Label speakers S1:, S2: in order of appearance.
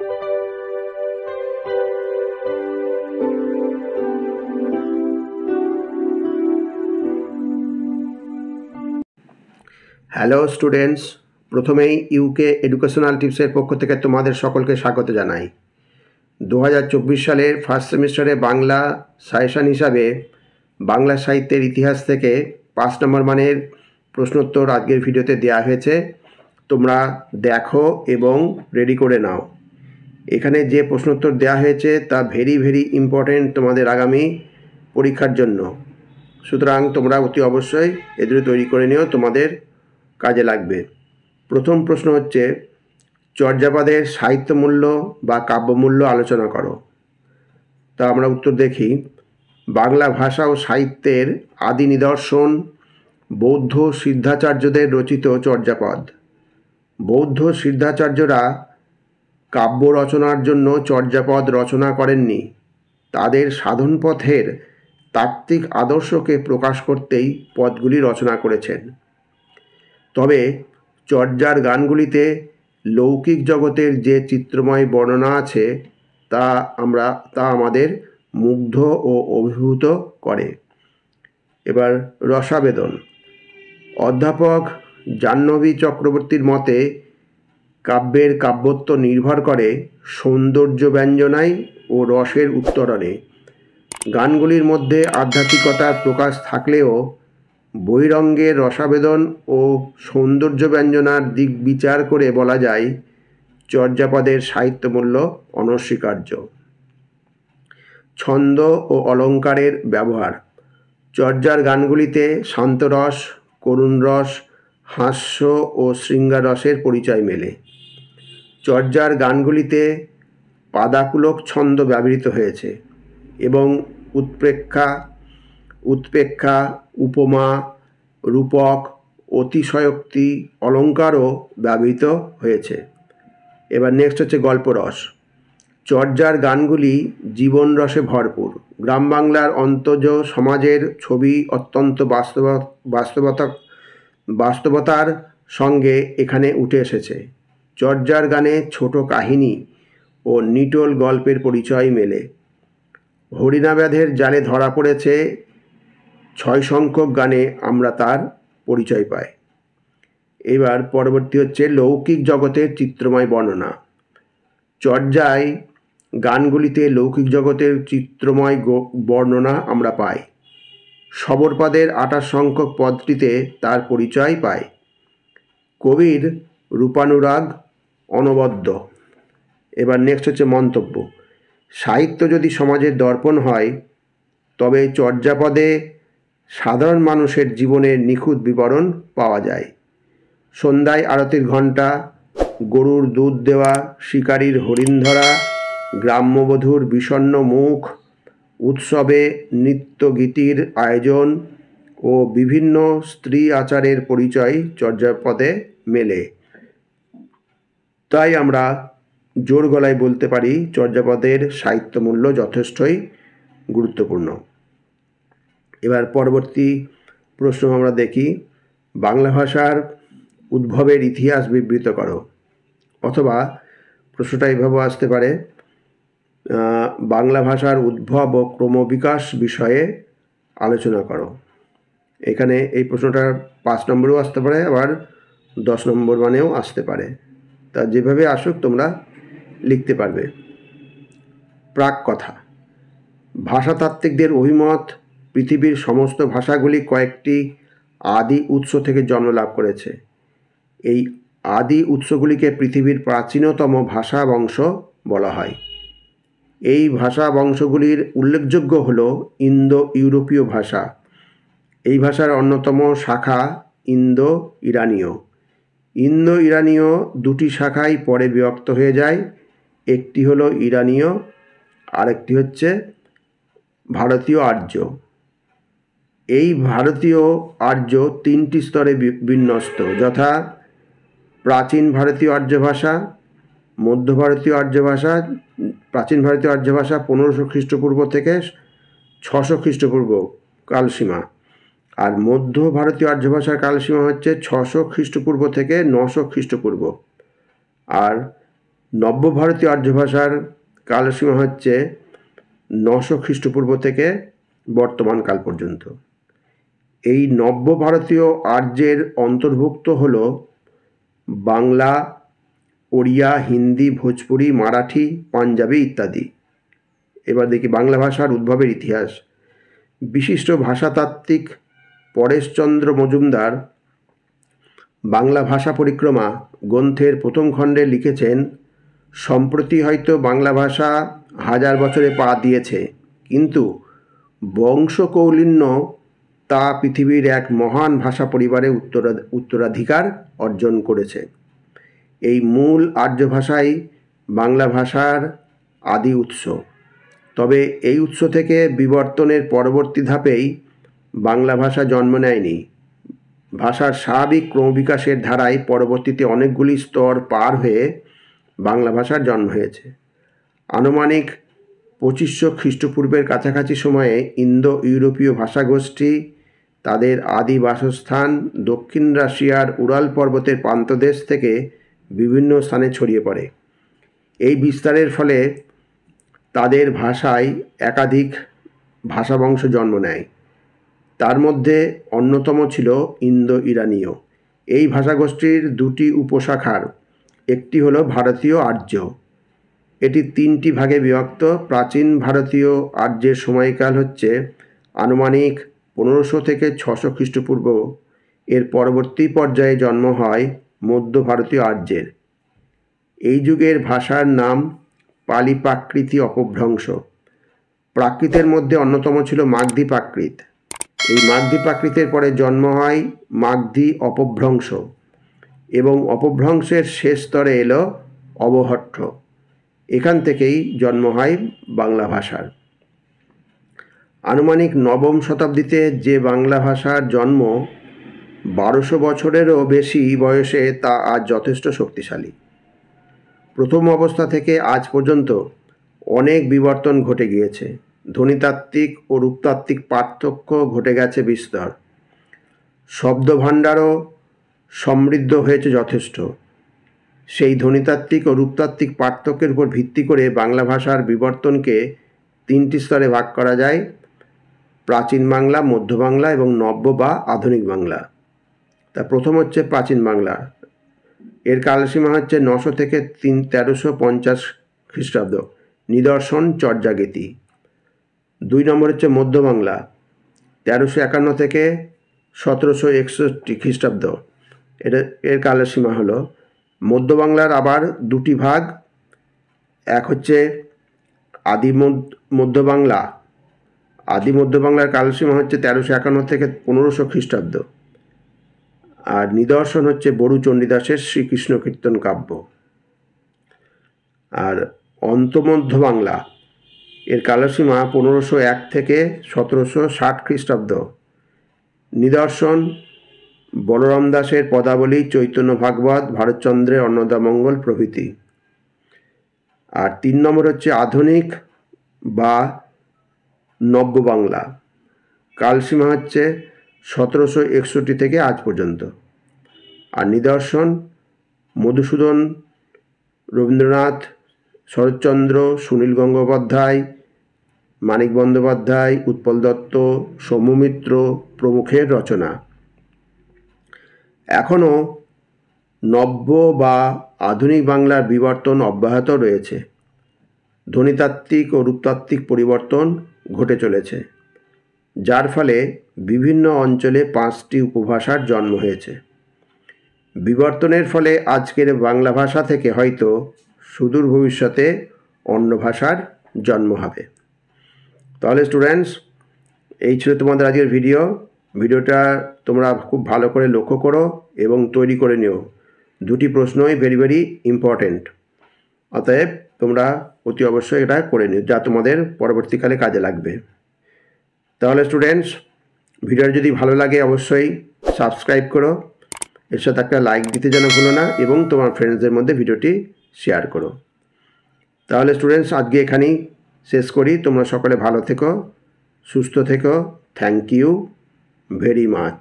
S1: Hello students, প্রথমেই UK educational টিপসের পক্ষ থেকে তোমাদের সকলকে স্বাগত জানাই। 2024 সালের ফার্স্ট সেমিস্টারে বাংলা সাজেশন হিসাবে বাংলা সাহিত্যের ইতিহাস থেকে 5 নম্বর মানের প্রশ্নোত্তর আজকের ভিডিওতে দেওয়া হয়েছে। তোমরা দেখো এবং রেডি করে নাও। এখানে যে প্রশ্নোত্তর দেওয়া হয়েছে তা ভেরি ইম্পর্টেন্ট তোমাদের আগামী পরীক্ষার জন্য। সুতরাং তোমরা অতি অবশ্যই এদের তৈরি করে নিও, তোমাদের কাজে লাগবে। প্রথম প্রশ্ন হচ্ছে, চর্যাপদের সাহিত্য মূল্য বা কাব্যমূল্য আলোচনা করো। তা আমরা উত্তর দেখি। বাংলা ভাষা ও সাহিত্যের আদি নিদর্শন বৌদ্ধ সিদ্ধাচার্যদের রচিত চর্যাপদ। বৌদ্ধ সিদ্ধাচার্যরা কাব্য রচনার জন্য চর্যাপদ রচনা করেননি, তাদের সাধনপথের তাত্ত্বিক আদর্শকে প্রকাশ করতেই পদগুলি রচনা করেছেন। তবে চর্যার গানগুলিতে লৌকিক জগতের যে চিত্রময় বর্ণনা আছে তা আমাদের মুগ্ধ ও অভিভূত করে। এবার রসাবেদন। অধ্যাপক জাহ্নবী চক্রবর্তীর মতে কাব্যের কাব্যত্ব নির্ভর করে সৌন্দর্য ব্যঞ্জনায় ও রসের উত্তরণে। গানগুলির মধ্যে আধ্যাত্মিকতার প্রকাশ থাকলেও বহিরঙ্গের রসাবেদন ও সৌন্দর্য ব্যঞ্জনার দিক বিচার করে বলা যায় চর্যাপদের সাহিত্যমূল্য অনস্বীকার্য। ছন্দ ও অলঙ্কারের ব্যবহার। চর্যার গানগুলিতে শান্তরস, করুণ রস, হাস্য ও শৃঙ্গার রসের পরিচয় মেলে। চর্যার গানগুলিতে পাদাকুলক ছন্দ ব্যবহৃত হয়েছে এবং উৎপ্রেক্ষা, উপমা, রূপক, অতিশয়োক্তি, অলঙ্কারও ব্যবহৃত হয়েছে। এবার নেক্সট হচ্ছে গল্পরস। চর্যার গানগুলি জীবন রসে ভরপুর। গ্রাম বাংলার অন্তজ সমাজের ছবি অত্যন্ত বাস্তবতার সঙ্গে এখানে উঠে এসেছে। চর্যার গানে ছোট কাহিনী ও নিটোল গল্পের পরিচয় মেলে। হরিণাব্যাধের জালে ধরা পড়েছে 6 সংখ্যক গানে আমরা তার পরিচয় পাই। এবার পরবর্তী হচ্ছে লৌকিক জগতের চিত্রময় বর্ণনা। চর্যায় গানগুলিতে লৌকিক জগতের চিত্রময় বর্ণনা আমরা পাই। শবরপাদের 28 সংখ্যক পদটিতে তার পরিচয় পাই। কবির রূপানুরাগ অনবদ্য। এবার নেক্সট হচ্ছে মন্তব্য। সাহিত্য যদি সমাজের দর্পণ হয় তবে চর্যাপদে সাধারণ মানুষের জীবনের নিখুঁত বিবরণ পাওয়া যায়। সন্ধ্যায় আরতির ঘণ্টা, গরুর দুধ দেওয়া, শিকারীর হরিণ ধরা, গ্রাম্যবধূর বিষণ্ণ মুখ, উৎসবে নৃত্যগীতির আয়োজন ও বিভিন্ন স্ত্রী আচারের পরিচয় চর্যাপদে মেলে। তাই আমরা জোর গলায় বলতে পারি চর্যাপদের সাহিত্যমূল্য যথেষ্টই গুরুত্বপূর্ণ। এবার পরবর্তী প্রশ্ন আমরা দেখি। বাংলা ভাষার উদ্ভবের ইতিহাস বিবৃত করো। অথবা প্রশ্নটা এইভাবে আসতে পারে, বাংলা ভাষার উদ্ভব ও ক্রমবিকাশ বিষয়ে আলোচনা করো। এখানে এই প্রশ্নটা 5 নম্বরেও আসতে পারে, আবার 10 নম্বর মানেও আসতে পারে। তা যেভাবে আসুক তোমরা লিখতে পারবে। প্রাক কথা। ভাষাতাত্ত্বিকদের অভিমত পৃথিবীর সমস্ত ভাষাগুলি কয়েকটি আদি উৎস থেকে জন্ম লাভ করেছে। এই আদি উৎসগুলিকে পৃথিবীর প্রাচীনতম ভাষা বংশ বলা হয়। এই ভাষা বংশগুলির উল্লেখযোগ্য হল ইন্দো ইউরোপীয় ভাষা। এই ভাষার অন্যতম শাখা ইন্দো ইরানীয়। ইন্দো ইরানীয় 2টি শাখায় পরে বিভক্ত হয়ে যায়। একটি হলো ইরানীয়, আরেকটি হচ্ছে ভারতীয় আর্য। এই ভারতীয় আর্য 3টি স্তরে বিন্যস্ত, যথা প্রাচীন ভারতীয় আর্য ভাষা, মধ্য ভারতীয় আর্য ভাষা। প্রাচীন ভারতীয় আর্য ভাষা 1500 খ্রিস্টপূর্ব থেকে 600 খ্রিস্টপূর্ব কালসীমা, আর মধ্য ভারতীয় আর্য ভাষার কালসীমা হচ্ছে 600 খ্রিস্টপূর্ব থেকে 900 খ্রিস্টপূর্ব। আর নব্য ভারতীয় আর্য ভাষার কালসীমা হচ্ছে 900 খ্রিস্টপূর্ব থেকে বর্তমান কাল পর্যন্ত। এই নব্য ভারতীয় আর্যের অন্তর্ভুক্ত হল বাংলা, ওড়িয়া, হিন্দি, ভোজপুরি, মারাঠি, পাঞ্জাবি ইত্যাদি। এবার দেখি বাংলা ভাষার উদ্ভবের ইতিহাস। বিশিষ্ট ভাষাতাত্ত্বিক পরেশচন্দ্র মজুমদার বাংলা ভাষা পরিক্রমা গ্রন্থের প্রথম খণ্ডে লিখেছেন, সম্প্রতি হয়তো বাংলা ভাষা 1000 বছরে পা দিয়েছে, কিন্তু বংশকৌলিন্য তা পৃথিবীর এক মহান ভাষা পরিবারে উত্তরাধিকার অর্জন করেছে। এই মূল আর্য ভাষাই বাংলা ভাষার আদি উৎস। তবে এই উৎস থেকে বিবর্তনের পরবর্তী ধাপেই বাংলা ভাষা জন্ম নেয়নি। ভাষার স্বাভাবিক ক্রমবিকাশের ধারায় পরবর্তীতে অনেকগুলি স্তর পার হয়ে বাংলা ভাষার জন্ম হয়েছে। আনুমানিক 2500 খ্রিস্টপূর্বের কাছাকাছি সময়ে ইন্দো ইউরোপীয় ভাষাগোষ্ঠী তাদের আদি বাসস্থান দক্ষিণ রাশিয়ার উরাল পর্বতের প্রান্তদেশ থেকে বিভিন্ন স্থানে ছড়িয়ে পড়ে। এই বিস্তারের ফলে তাদের ভাষায় একাধিক ভাষাবংশ জন্ম নেয়। তার মধ্যে অন্যতম ছিল ইন্দো ইরানীয়। এই ভাষাগোষ্ঠীর দুটি উপশাখার একটি হলো ভারতীয় আর্য। এটি 3টি ভাগে বিভক্ত। প্রাচীন ভারতীয় আর্যের সময়কাল হচ্ছে আনুমানিক 1500 থেকে 600 খ্রিস্টপূর্ব। এর পরবর্তী পর্যায়ে জন্ম হয় মধ্য ভারতীয় আর্যের। এই যুগের ভাষার নাম পালি প্রাকৃতি অপভ্রংশ। প্রাকৃতের মধ্যে অন্যতম ছিল মাগধী প্রাকৃত। এই মাগধী প্রাকৃতের পরে জন্ম হয় মাগধী অপভ্রংশ এবং অপভ্রংশের শেষ স্তরে এলো অবহট্ঠ। এখান থেকেই জন্ম হয় বাংলা ভাষার। আনুমানিক 9ম শতাব্দীতে যে বাংলা ভাষার জন্ম 1200 বছরেরও বেশি বয়সে, তা আজ যথেষ্ট শক্তিশালী। প্রথম অবস্থা থেকে আজ পর্যন্ত অনেক বিবর্তন ঘটে গিয়েছে। ধ্বনিতাত্ত্বিক ও রূপতাত্ত্বিক পার্থক্য ঘটে গেছে বিস্তর। শব্দভাণ্ডারও সমৃদ্ধ হয়েছে যথেষ্ট। সেই ধ্বনিতাত্ত্বিক ও রূপতাত্ত্বিক পার্থক্যের উপর ভিত্তি করে বাংলা ভাষার বিবর্তনকে 3টি স্তরে ভাগ করা যায়: প্রাচীন বাংলা, মধ্য বাংলা এবং নব্য বা আধুনিক বাংলা। তা প্রথম হচ্ছে প্রাচীন বাংলা। এর কালসীমা হচ্ছে 900 থেকে 1350 খ্রিস্টাব্দ, নিদর্শন চর্যাগীতি। 2 নম্বর হচ্ছে মধ্য বাংলা, 1351 থেকে 1761 খ্রিস্টাব্দ। এর কালসীমা হলো মধ্য বাংলার আবার 2টি ভাগ। এক হচ্ছে আদি মধ্য বাংলা। আদি মধ্য বাংলার কালসীমা হচ্ছে 1351 থেকে 1500 খ্রিস্টাব্দ। আর নিদর্শন হচ্ছে বড়ু চণ্ডীদাসের শ্রীকৃষ্ণ কীর্তন কাব্য। আর অন্তমধ্য বাংলা, এর কালসীমা 1501 থেকে 1760 খ্রিস্টাব্দ। নিদর্শন বলরাম দাসের পদাবলী, চৈতন্য ভাগবত, ভারতচন্দ্রের অন্নদামঙ্গল প্রভৃতি। আর 3 নম্বর হচ্ছে আধুনিক বা নব্য বাংলা। কালসীমা হচ্ছে 1761 থেকে আজ পর্যন্ত। আর নিদর্শন মধুসূদন, রবীন্দ্রনাথ, শরৎচন্দ্র, সুনীল গঙ্গোপাধ্যায়, মানিক বন্দ্যোপাধ্যায়, উৎপল দত্ত, সৌম্যমিত্র প্রমুখের রচনা। এখনও নব্য বা আধুনিক বাংলার বিবর্তন অব্যাহত রয়েছে। ধ্বনিতাত্ত্বিক ও রূপতাত্ত্বিক পরিবর্তন ঘটে চলেছে, যার ফলে বিভিন্ন অঞ্চলে 5টি উপভাষার জন্ম হয়েছে। বিবর্তনের ফলে আজকের বাংলা ভাষা থেকে হয়তো সুদূর ভবিষ্যতে অন্য ভাষার জন্ম হবে। তাহলে স্টুডেন্টস, এই ছিল তোমাদের আজকের ভিডিওটা তোমরা খুব ভালো করে লক্ষ্য করো এবং তৈরি করে নিও। 2টি প্রশ্নই ভেরি ভেরি ইম্পর্টেন্ট। অতএব তোমরা অতি অবশ্যই এটা করে নিও, যা তোমাদের পরবর্তীকালে কাজে লাগবে। তাহলে স্টুডেন্টস, ভিডিওটা যদি ভালো লাগে অবশ্যই সাবস্ক্রাইব করো, এর সাথে একটা লাইক দিতে যেন ভুলো না, এবং তোমার ফ্রেন্ডসদের মধ্যে ভিডিওটি শেয়ার করো। তাহলে স্টুডেন্টস, আজকে এখানেই শেষ করি। তোমরা সকলে ভালো থেকো, সুস্থ থেকো। Thank you very much.